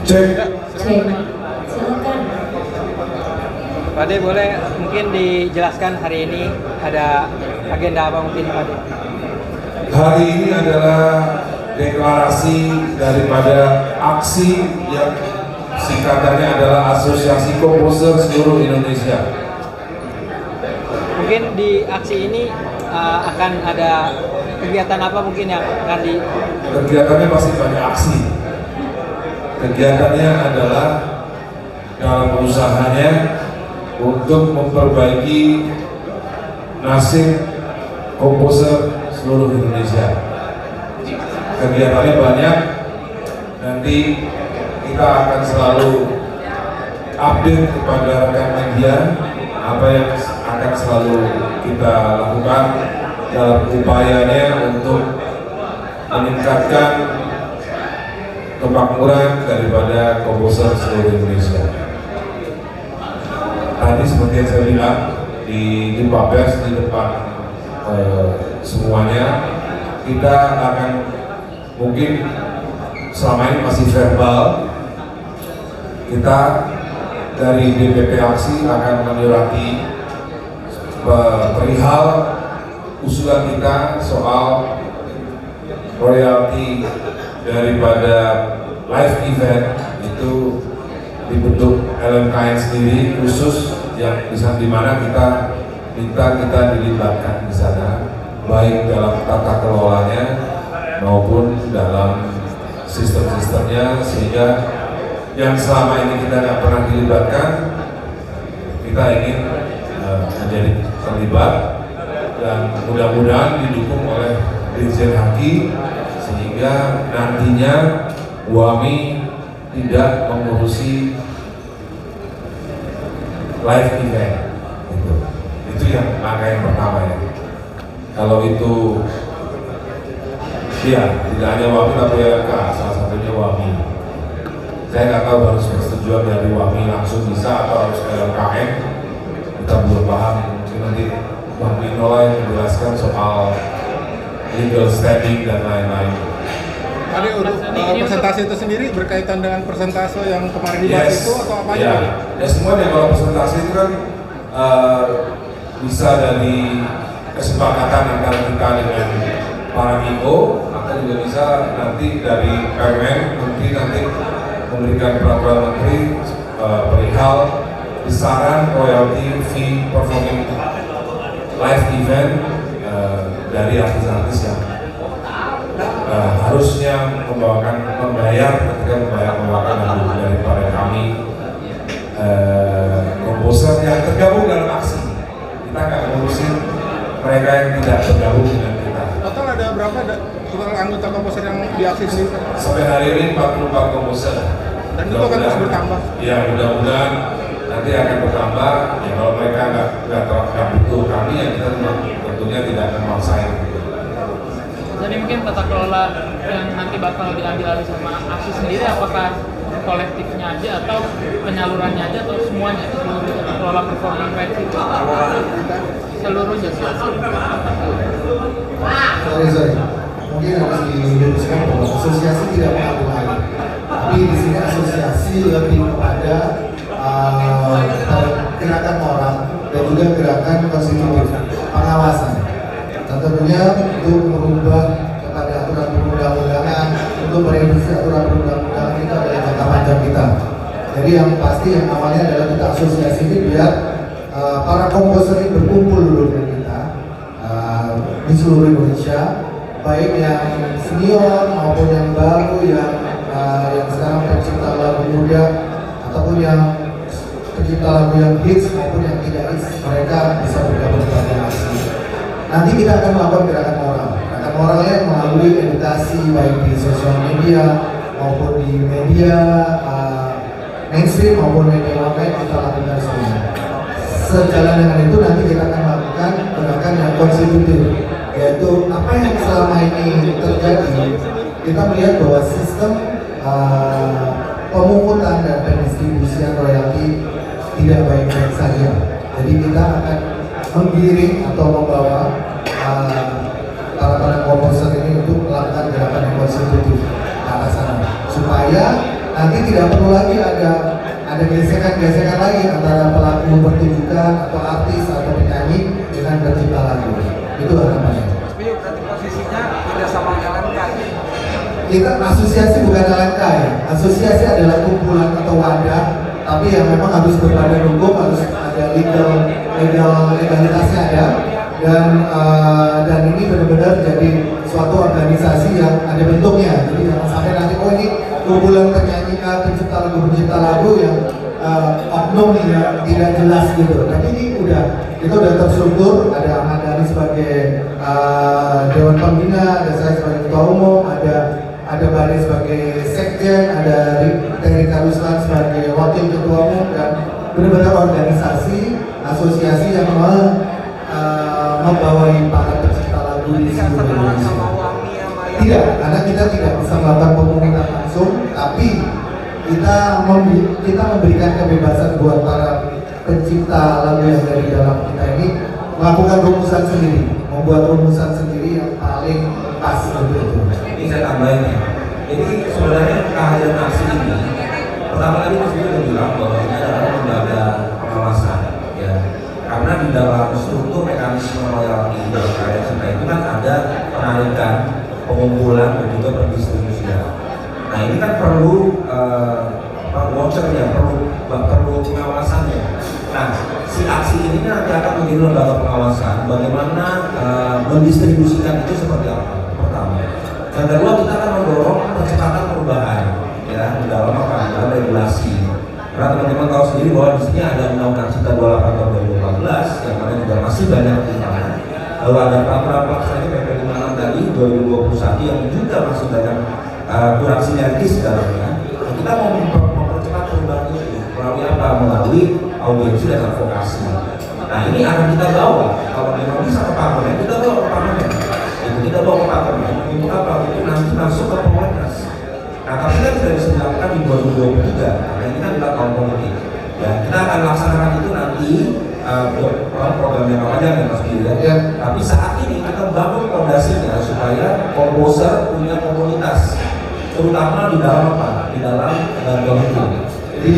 Cek. Silakan. Pak Ade, boleh mungkin dijelaskan hari ini ada agenda apa mungkin Pak Ade? Hari ini adalah deklarasi daripada aksi yang singkatannya adalah Asosiasi Komposer Seluruh Indonesia. Mungkin di aksi ini akan ada kegiatan apa mungkin yang akan di... Kegiatannya pasti banyak aksi. Kegiatannya adalah dalam usahanya untuk memperbaiki nasib komposer seluruh Indonesia. Kegiatannya banyak, nanti kita akan selalu update kepada rekan media apa yang akan selalu kita lakukan dalam upayanya untuk meningkatkan kemakmuran daripada komposer seluruh Indonesia. Tadi seperti yang saya bilang di jumpa pers di depan semuanya, kita akan mungkin selama ini masih verbal, kita dari DPP Aksi akan menyurati perihal usulan kita soal royalti daripada live event itu dibentuk LMKN sendiri khusus yang bisa dimana kita minta kita dilibatkan di sana, baik dalam tata kelolanya maupun dalam sistem-sistemnya, sehingga yang selama ini kita nggak pernah dilibatkan kita ingin menjadi terlibat dan mudah-mudahan didukung oleh Dirjen Haki sehingga nantinya WAMI tidak mengurusi live event. Itu yang langkah yang pertama ya. Kalau itu ya tidak hanya WAMI tapi LMK, salah satunya WAMI. Saya nggak tahu harus persetujuan dari WAMI langsung bisa atau harus LMKN. Kita belum paham. Mungkin nanti Bang Minola yang menjelaskan soal legal standing dan lain-lain. Tadi untuk presentasi itu sendiri berkaitan dengan persentase yang kemarin dibahas itu atau apa aja? Ya semuanya. Kalau presentasi itu kan bisa dari kesepakatan antara kita dengan para IO atau juga bisa nanti dari Permen nanti memberikan peraturan menteri perihal besaran royalti fee performing live event dari artis-artis yang harusnya membayar ketika membawakan lagu daripada kami komposer yang tergabung dalam aksi. Kita nggak ngurusin mereka yang tidak tergabung dengan kita. Total ada berapa total anggota komposer yang di aksi sendiri? Sampai hari ini 44 komposer. Dan itu akan terus bertambah? Ya mudah-mudahan nanti akan bertambah. Ya kalau mereka nggak butuh kami, ya kita tentunya tidak akan maksain. Jadi mungkin tata kelola yang nanti bakal diambil alih sama aksi sendiri, apakah kolektifnya aja atau penyalurannya aja atau semuanya, seluruh tata kelola performing rights itu seluruhnya? Sorry. Mungkin harus diluruskan bahwa asosiasi tidak mengambil alih, tapi di sini asosiasi lebih kepada gerakan moral dan juga gerakan konstitutif pengawasan. Dan tentunya untuk merubah kepada aturan perundang-undangan, untuk merevisi aturan perundang-undangan itu adalah jangka panjang kita. Jadi yang pasti yang awalnya adalah kita asosiasi ini biar para komposer ini berkumpul dulu dengan kita di seluruh Indonesia, baik yang senior maupun yang baru, yang sekarang pencipta lagu muda ataupun yang pencipta lagu yang hits maupun yang tidak hits, mereka bisa bergabung pada aksi. Nanti kita akan melakukan gerakan moral. Gerakan moralnya melalui edukasi baik di sosial media maupun di media mainstream maupun media online kita lakukan semua. Sejalan dengan itu nanti kita akan melakukan gerakan yang konstitutif, yaitu apa yang selama ini terjadi. Kita melihat bahwa sistem pemungutan dan pendistribusian royalti tidak baik-baik saja. Jadi kita akan menggiring atau membawa para komposer ini untuk melakukan gerakan yang konstitutif ke arah sana, supaya nanti tidak perlu lagi ada gesekan-gesekan lagi antara pelaku pertunjukan atau artis atau penyanyi dengan pencipta lagu. Itu harapannya. Tapi berarti posisinya tidak sama LMK. Kita asosiasi bukan LMK ya. Asosiasi adalah kumpulan atau wadah, tapi yang memang harus berbadan hukum, harus ada legalitasnya ada, dan ini benar-benar jadi suatu organisasi yang ada bentuknya. Jadi jangan sampai nanti ini kumpulan penyanyi pencipta lagu yang oknum yang tidak jelas gitu. Tapi ini kita udah terstruktur. Ada Ahmad Dhani sebagai Dewan Pembina, ada saya sebagai Ketua Umum, ada Bani sebagai Sekjen, ada Rika Ruslan sebagai Wakil Ketua Umum, dan benar-benar organisasi asosiasi yang membawai para pencipta lagu di seluruh Indonesia. Tidak, karena kita tidak bisa melakukan pemungutan langsung, tapi kita memberikan kebebasan buat para pencipta lagu yang ada di dalam kita ini melakukan rumusan sendiri, membuat rumusan sendiri yang paling pas untuk itu. Ini saya tambahin ya. Jadi sebenarnya kehadiran aksi ini, pertama kali Mas Budi udah bilang bahwa ini adalah lembaga pengawasan, ya. Karena di dalam struktur mekanisme royalti dalam karya cipta itu kan ada penarikan, pengumpulan dan juga pendistribusian. Nah ini kan perlu vouchernya, perlu pengawasannya. Nah si aksi ini nanti akan menjadi lembaga pengawasan. Bagaimana mendistribusikan itu seperti apa? Pertama. Yang kedua, kita akan mendorong percepatan perubahan, ya, dalam dalam regulasi. Karena teman-teman tahu sendiri bahwa di sini ada Undang-Undang Cipta 28 tahun 2014 yang mana juga masih banyak kekurangan. Lalu ada peraturan pelaksana PP 56 tadi 2021 yang juga masih banyak kurang sinergis dalamnya. Nah, kita mau mempercepat perubahan itu melalui apa? Melalui audiensi dan advokasi. Nah ini akan kita bawa, kalau memang bisa ke parlemen, kita bawa ke parlemen. Kita bawa ke parlemen untuk apa? Untuk nanti masuk ke prolegnas. Nah tapi kan tidak bisa dilakukan di 2023 karena ini kan adalah tahun politik. Ya kita akan laksanakan itu nanti program yang panjang ya Mas Budi ya. Tapi saat ini kita bangun fondasinya supaya komposer punya komunitas, terutama di dalam apa? Di dalam bantuan hukum. Jadi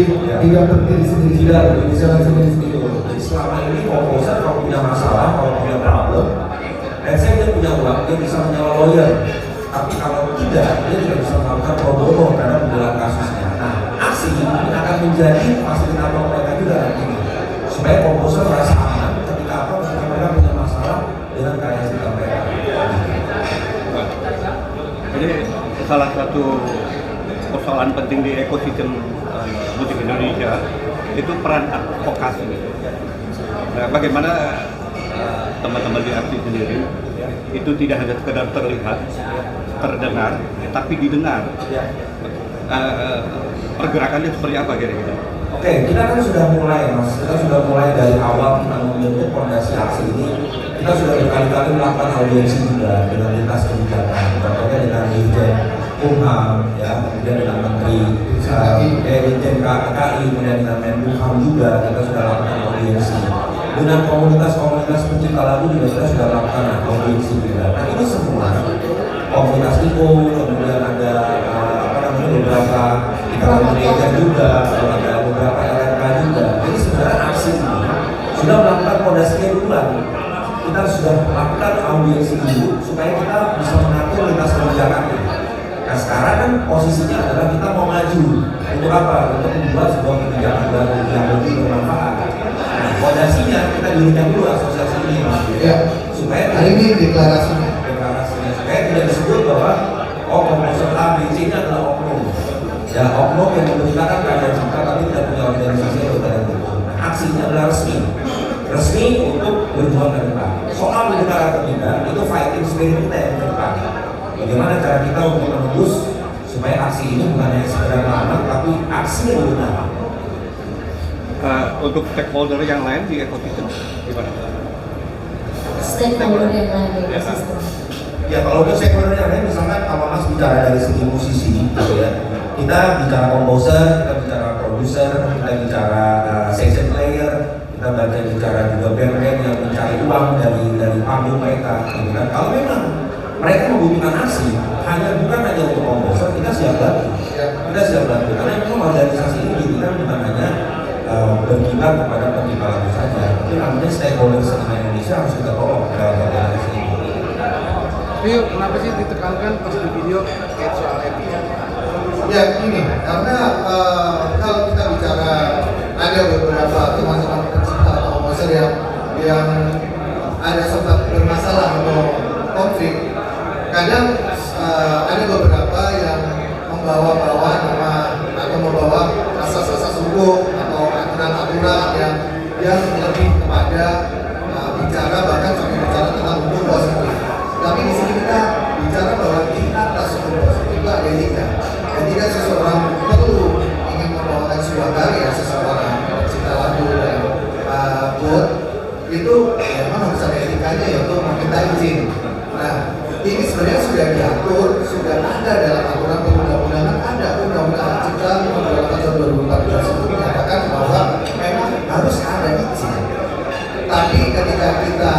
tidak berdiri sendiri, tidak berdiri sendiri. Jadi selama ini komposer kalau punya masalah, kalau punya problem, saya dia punya uang, dia bisa menyewa lawyer. Tapi kalau tidak, dia tidak bisa melakukan pro bono karena menjelang kasusnya. Nah, aksi ini akan menjadi fasilitator mereka juga nanti, supaya komposer merasa aman ketika mereka punya masalah dengan karya cipta mereka. Jadi salah satu persoalan penting di ekosistem musik Indonesia itu peran advokasi. Nah, bagaimana teman-teman di aksi sendiri itu tidak hanya sekedar terlihat, terdengar, tapi didengar. Pergerakannya seperti apa kira-kira? Oke, kita kan sudah mulai Mas, kita sudah mulai dari awal kita membentuk fondasi aksi ini. Kita sudah berkali-kali melakukan audiensi juga dengan lintas kebijakan, contohnya dengan Dirjen Kumham, ya, kemudian dengan Menteri Dirjen KKI, kemudian dengan Menkumham juga kita sudah lakukan audiensi. Dengan komunitas-komunitas pencipta lagu juga kita sudah melakukan audiensi juga. Nah ini semua komunitas IO, kemudian ada beberapa ikatan gereja juga, ada beberapa LMK juga. Jadi sebenarnya aksi ini sudah melakukan fondasinya duluan. Kita sudah melakukan audiensi dulu supaya kita bisa mengatur lintas kebijakan ini. Nah sekarang kan posisinya adalah kita mau maju untuk apa? Untuk membuat sebuah kebijakan baru yang lebih bermanfaat. Nah fondasinya kita dirikan dulu asosiasi ini, ya, supaya hari ini deklarasinya supaya tidak disebut bahwa komposer A, B, C ini adalah oknum. Ya oknum yang memberitakan karya cipta tapi tidak punya organisasi atau badan hukum. Nah aksinya adalah resmi untuk berjuang ke depan. Soal benar atau tidak itu fighting spirit kita yang ke depan. Bagaimana cara kita untuk menembus supaya aksi ini bukan hanya sekedar nama tapi aksi yang benar. Untuk stakeholder yang lain di ekosistem gimana? Stakeholder yang lain di ekosistem. Ya kalau untuk stakeholder yang lain misalkan kalau Mas bicara dari segi musisi gitu ya, kita bicara komposer, kita bicara produser, kita bicara section player, kita bicara juga band-band yang mencari uang dari panggung mereka, gitu kan. Kalau memang mereka membutuhkan aksi, bukan hanya untuk komposer, kita siap bantu. Kita siap bantu, karena memang organisasi ini didirikan bukan hanya berkibar kepada pencipta lagu saja, tapi namanya stakeholder seni Indonesia harus kita tolong dalam organisasi ini. Rio, kenapa sih ditekankan pas di video kayak soal etika? Ya ini, karena kalau kita bicara ada beberapa teman-teman pencipta atau komposer yang ada sempat bermasalah atau konflik, kadang ada beberapa yang membawa nama atau membawa asas-asas hukum atau aturan-aturan yang lebih kepada bicara bahkan sampai bicara tentang hukum positif. Tapi di sini kita bicara bahwa di atas hukum positif itu ada etika. Ketika seseorang perlu ingin membawakan sebuah karya, seseorang pencipta lagu dan quote itu memang harus ada etikanya, yaitu meminta izin. Nah, ini sebenarnya sudah diatur, sudah ada dalam aturan perundang-undangan, ada Undang-Undang Cipta Nomor 8 Tahun 2014 itu menyatakan bahwa memang harus ada izin. Tapi ketika kita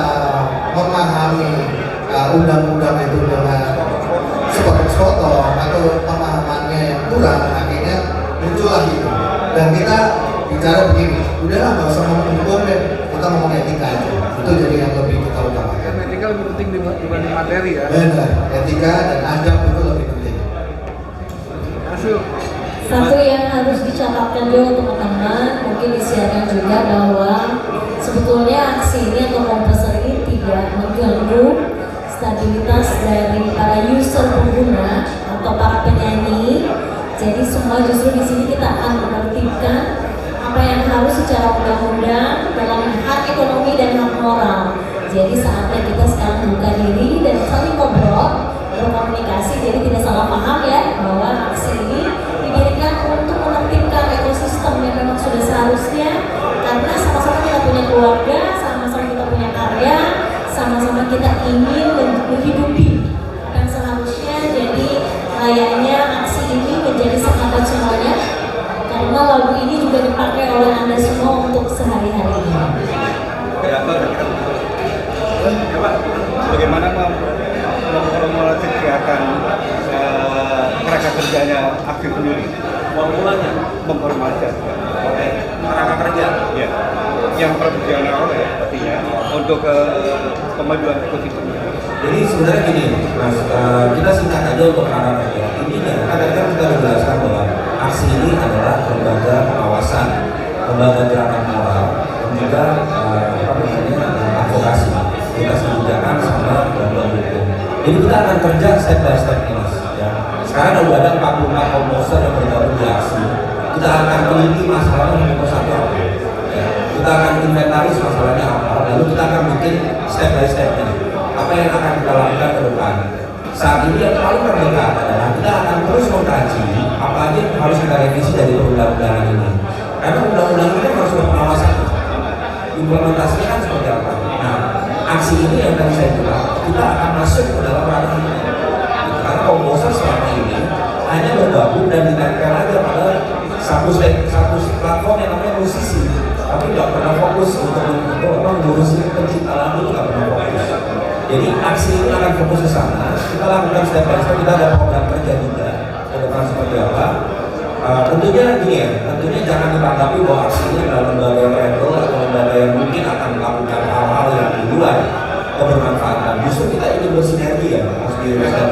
memahami undang-undang itu dengan sepotong-sepotong atau pemahamannya yang kurang, akhirnya muncullah itu. Dan kita bicara begini, udahlah nggak usah ngomong hukum deh, kita ngomong etika aja. Itu jadi yang lebih kita utamakan. Etika lebih penting dibanding materi ya. Benar, etika dan adab itu lebih penting. Hasil. Satu yang harus dicatatkan juga teman-teman, mungkin disiarkan juga bahwa sebetulnya aksi ini atau komposer ini tidak mengganggu stabilitas dari para user pengguna atau para penyanyi. Jadi semua justru di sini kita akan menertibkan apa yang harus secara undang-undang dalam hak ekonomi dan hak moral. Jadi saatnya kita sekarang buka diri dan saling ngobrol, berkomunikasi. Jadi tidak salah paham ya bahwa aksi ini didirikan untuk menertibkan ekosistem yang memang sudah seharusnya, karena sama-sama kita punya keluarga, sama-sama kita punya karya, sama-sama kita ingin menghidupi yang seharusnya. Jadi layaknya aksi ini menjadi sahabat semuanya, karena lagu ini juga dipakai oleh Anda semua untuk sehari-harinya. Bagaimana mempromosikan mereka kerjanya aktif sendiri? Formulanya mempromosikan mereka kerja, ya, yang profesional ya pastinya untuk kemajuan ekosistem. Jadi sebenarnya gini, Mas, kita singkat aja untuk anak-anak kerja. Intinya, kadang-kadang kita menjelaskan bahwa aksi ini adalah lembaga pengawasan, lembaga gerakan moral, dan juga advokasi, advokasi kebijakan sama bantuan hukum. Jadi kita akan kerja step by step ini, Mas. Ya. Sekarang udah ada 44 komposer yang bergabung di aksi. Kita akan teliti masalahnya yang persatu apa. Ya. Kita akan inventaris masalahnya apa, lalu kita akan bikin step by stepnya. Apa yang akan kita lakukan ke depan. Saat ini yang paling terdekat adalah kita akan terus mengkaji apa aja yang harus kita revisi dari perundang-undangan ini. Karena undang-undang ini harus berpengawasan. Implementasinya kan seperti apa. Nah, aksi ini yang tadi saya bilang, kita akan masuk ke dalam ranah ini. Karena komposer selama ini hanya bergabung dan dinaikkan aja pada satu platform yang namanya musisi, tapi nggak pernah fokus untuk mengurusi pencipta lagu, nggak pernah fokus. Jadi aksi ini akan fokus ke sana. Kita lakukan step by step. Kita ada program kerja juga ke depan seperti apa. Tentunya gini ya, tentunya jangan ditanggapi bahwa aksi ini adalah lembaga yang rebel atau lembaga yang mungkin akan melakukan hal-hal yang di luar kebermanfaatan. Justru kita ingin bersinergi ya, Mas Dio dan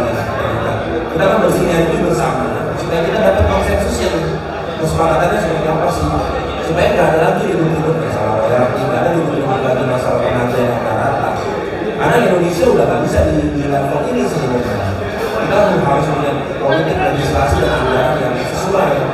kita akan bersinergi bersama supaya kita dapat konsensus yang kesepakatannya seperti apa sih, supaya nggak ada lagi ribut-ribut masalah royalti, nggak ada ribut-ribut lagi masalah pengajian rata-rata. Karena Indonesia udah nggak bisa di level ini sebenarnya. Kita harus punya politik legislasi dan anggaran yang sesuai